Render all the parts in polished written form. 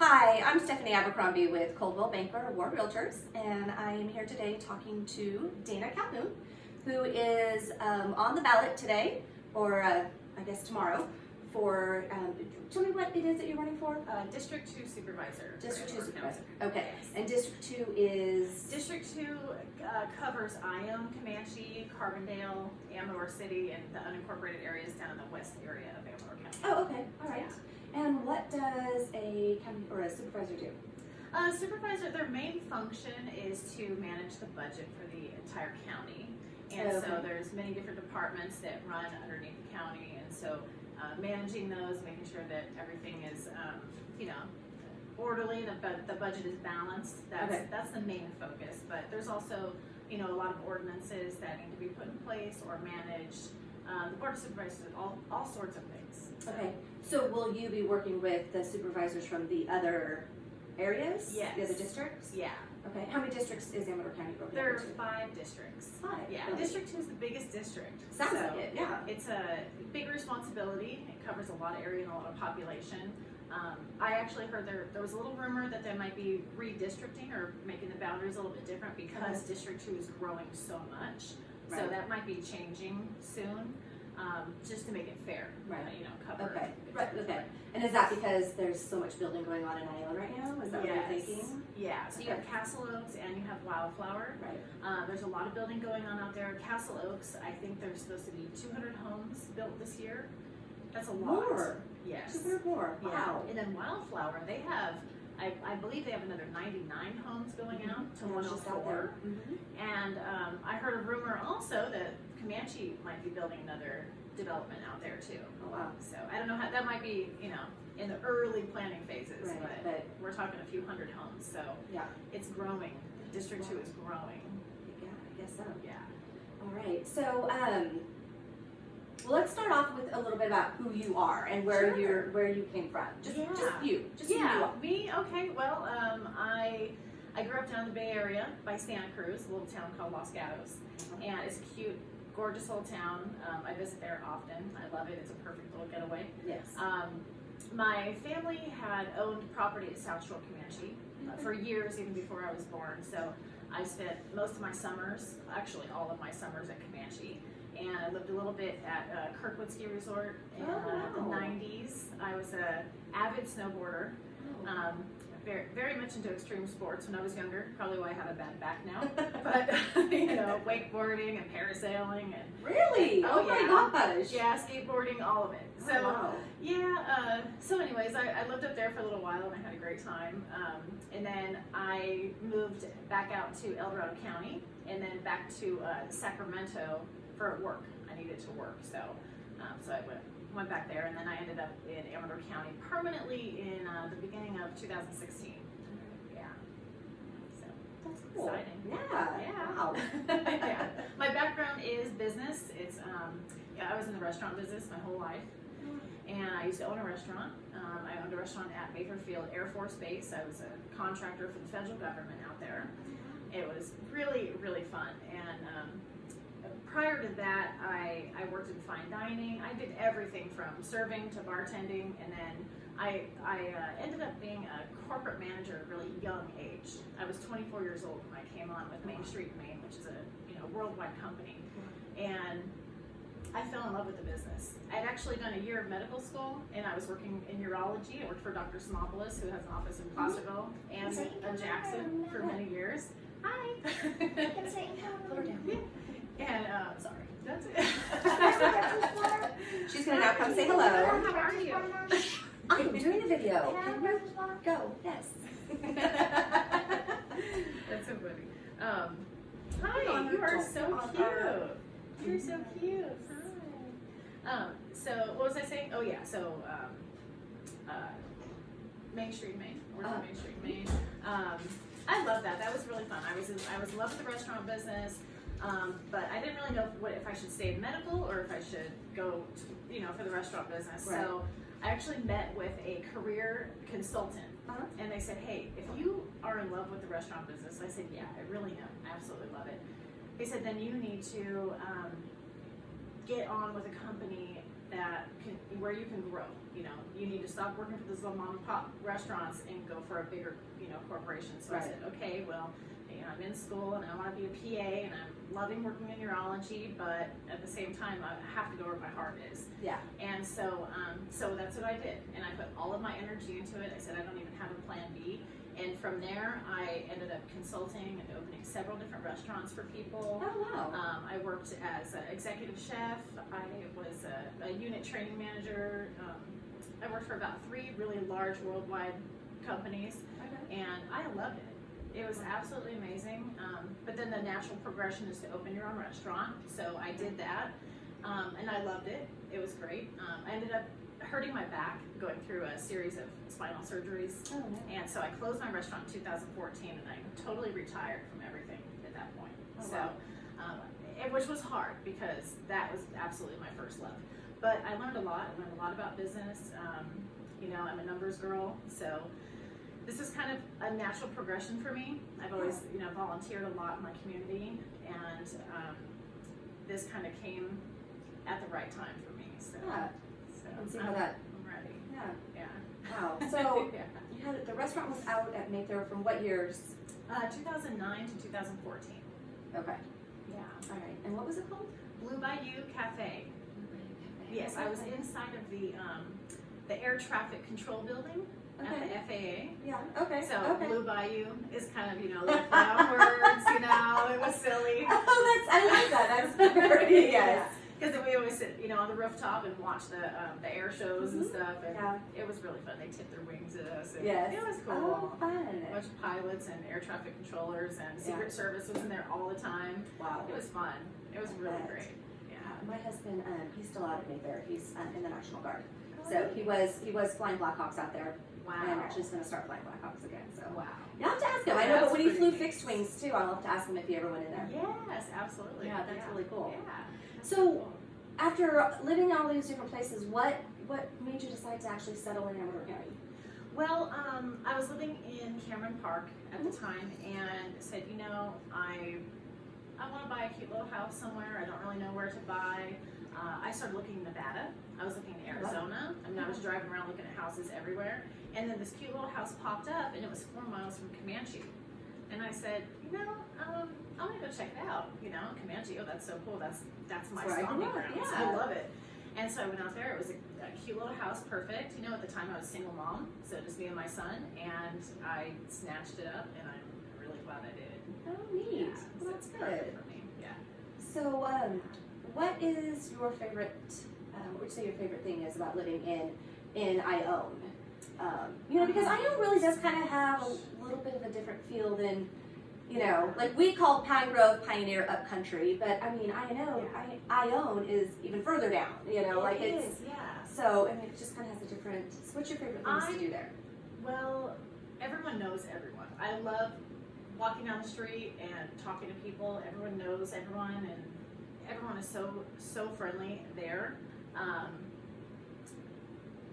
Hi, I'm Stephanie Abercrombie with Coldwell Banker Ward Realtors, and I am here today talking to Dana Calhoun, who is on the ballot today, or I guess tomorrow, for, tell me what it is that you're running for? District 2 Supervisor. District 2 Supervisor. Okay, and District 2 is? District 2 covers Ione, Comanche, Carbondale, Amador City, and the unincorporated areas down in the west area of Amador County. Oh, okay, all right. Yeah. And what does a county or a supervisor do? Supervisor, their main function is to manage the budget for the entire county. And okay. So there's many different departments that run underneath the county, and so managing those, making sure that everything is, orderly, the budget is balanced. That's the main focus. But there's also, a lot of ordinances that need to be put in place or managed. The Board of Supervisors does all sorts of things. Okay, so will you be working with the supervisors from the other areas? Yes. The other districts? Yeah. Okay, how many districts is Amador County broken There are into? 5 districts. 5? Yeah, really? District 2 is the biggest district. Sounds like it, yeah. It's a big responsibility. It covers a lot of area and a lot of population. I actually heard there was a little rumor that they might be redistricting or making the boundaries a little bit different because District 2 is growing so much. Right. So that might be changing soon, just to make it fair. Right. Cover. Okay. Right. Okay. And is that because there's so much building going on in Ione right now? Is that what you're thinking? Yeah. So you have Castle Oaks and you have Wildflower. Right. There's a lot of building going on out there. Castle Oaks, I think there's supposed to be 200 homes built this year. That's a lot. More. Yes. 200 more. Wow. Yeah. And then Wildflower, they have, I believe they have another 99 homes going out to 104. Mm-hmm. And I heard a rumor also that Comanche might be building another development out there too. Oh wow. So I don't know how that might be, in the early planning phases, right, but we're talking a few hundred homes. So yeah, it's growing. District 2 is growing. Yeah, I guess so. Yeah. All right. So well, let's start off with a little bit about who you are and where you came from. Just you. Just who you are. Me. Okay. Well, I grew up down in the Bay Area by Santa Cruz, a little town called Los Gatos, and it's a cute, gorgeous little town. I visit there often. I love it. It's a perfect little getaway. Yes. My family had owned property at South Shore Comanche for years, even before I was born. So I spent most of my summers, actually all of my summers, at Comanche. And I lived a little bit at Kirkwood Ski Resort in the 90s. I was an avid snowboarder. Very, very much into extreme sports when I was younger. Probably why I have a bad back now. But wakeboarding and parasailing and really, oh my gosh, yeah, skateboarding, all of it. So wow. Yeah. So anyways, I lived up there for a little while and I had a great time. And then I moved back out to El Dorado County and then back to Sacramento for work. I needed to work, so I went back there, and then I ended up in Amador County permanently in the beginning of 2016. Yeah. So that's cool. Exciting. Yeah. Wow. Yeah. My background is business. It's I was in the restaurant business my whole life, and I used to own a restaurant. I owned a restaurant at Mather Field Air Force Base. I was a contractor for the federal government out there. It was really, really fun, and prior to that, I worked in fine dining. I did everything from serving to bartending, and then I ended up being a corporate manager at a really young age. I was 24 years old when I came on with Main Street Maine, which is a worldwide company, and I fell in love with the business. I had actually done a year of medical school, and I was working in urology. I worked for Dr. Simopoulos, who has an office in Placerville and Jackson for many years. Hi. Put her down. Yeah. And sorry, that's it. She's gonna now come say hello. How are you? I'm doing a video. Can you go? Yes. That's so funny. Hi, you are so cute. You're so cute. Hi. So what was I saying? Oh yeah. So Main Street Maine. We're in Main Street Maine. I love that. That was really fun. I was in love with the restaurant business. But I didn't really know if I should stay in medical or if I should go, for the restaurant business. Right. So I actually met with a career consultant, and they said, "Hey, if you are in love with the restaurant business," I said, "Yeah, I really am. I absolutely love it." They said, "Then you need to get on with a company where you can grow. You know, you need to stop working for those little mom and pop restaurants and go for a bigger, corporation. So I said, okay, well, I'm in school and I want to be a PA and I'm loving working in urology, but at the same time, I have to go where my heart is. Yeah. And so that's what I did. And I put all of my energy into it. I said, I don't even have a plan B. And from there, I ended up consulting and opening several different restaurants for people. Oh, wow. I worked as an executive chef. I was a unit training manager. I worked for about 3 really large worldwide companies, and I loved it. It was absolutely amazing. But then the natural progression is to open your own restaurant. So I did that, and I loved it. It was great. I ended up hurting my back going through a series of spinal surgeries. Oh, no. And so I closed my restaurant in 2014 and I totally retired from everything at that point. Oh, so, wow. which was hard because that was absolutely my first love. But I learned a lot. I learned a lot about business. I'm a numbers girl, so this is kind of a natural progression for me. I've always, volunteered a lot in my community, and this kind of came at the right time for me. So, Yeah. And see how that. I'm ready. Yeah. Yeah. Wow. So Yeah. you had the restaurant was out at Mayfair from what years? 2009 to 2014. Okay. Yeah. All right. And what was it called? Blue Bayou Cafe. Yes, I was inside of the air traffic control building at the FAA. Yeah. Okay. So okay. Blue Bayou is kind of like clown words, it was silly. Oh, I like that. That's very yes. Because we always sit, on the rooftop and watch the air shows and stuff, and it was really fun. They tipped their wings at us. And Yes. It was cool. Oh, fun. A bunch of pilots and air traffic controllers and Secret Service was in there all the time. Wow. It was fun. It was really great. Yeah. My husband, he's still out at Mayfair. He's in the National Guard. So he was flying Blackhawks out there. Wow. And actually is going to start flying Blackhawks again. So Wow. you'll have to ask him. I know, but when he flew fixed wings too, I'll have to ask him if he ever went in there. Yes, absolutely. Yeah, that's really cool. Yeah. So after living in all these different places, what made you decide to actually settle in Amador County? Well, I was living in Cameron Park at the time and said, I want to buy a cute little house somewhere. I don't really know where to buy. I started looking in Nevada. I was looking in Arizona. I was driving around looking at houses everywhere. And then this cute little house popped up, and it was 4 miles from Comanche. And I said, I want to go check it out. Comanche. Oh, that's so cool. That's my stomping grounds. Yeah. I love it. And so I went out there. It was a cute little house, perfect. At the time I was a single mom, so just me and my son. And I snatched it up, and I'm really glad I did. Oh, neat. Yeah, Well, that's perfect good. for me. Yeah. So, what is your favorite? What would you say your favorite thing is about living in Ione? Because Ione really does kind of have a little bit of a different feel than, like we call Pine Grove Pioneer Upcountry, but I mean Ione is even further down. It's so it just kind of has a different. So what's your favorite things to do there? Well, everyone knows everyone. I love walking down the street and talking to people. Everyone knows everyone, and everyone is so friendly there.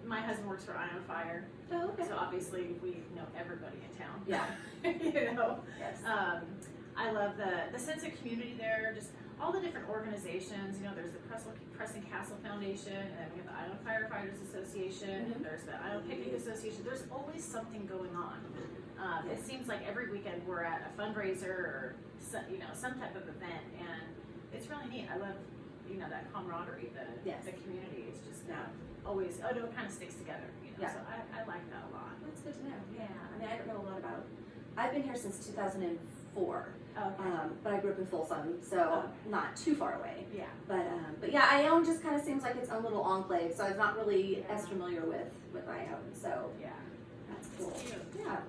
My husband works for Ione Fire, Oh, okay. so obviously we know everybody in town. Yeah. Yes. I love the sense of community there. Just all the different organizations. There's the Preston Castle Foundation, and then we have the Ione Firefighters Association, and there's the Ione Picnic Association. There's always something going on. It seems like every weekend we're at a fundraiser or some type of event, and it's really neat. I love that camaraderie, the community is just always it kind of sticks together. So I like that a lot. That's good to know. Yeah. I mean, I don't know a lot about. I've been here since 2004. Okay. But I grew up in Folsom, so not too far away. Yeah. But yeah, Ione just kind of seems like its own little enclave, so I'm not really as familiar with Ione. So Yeah. that's cool. It's cute. Yeah.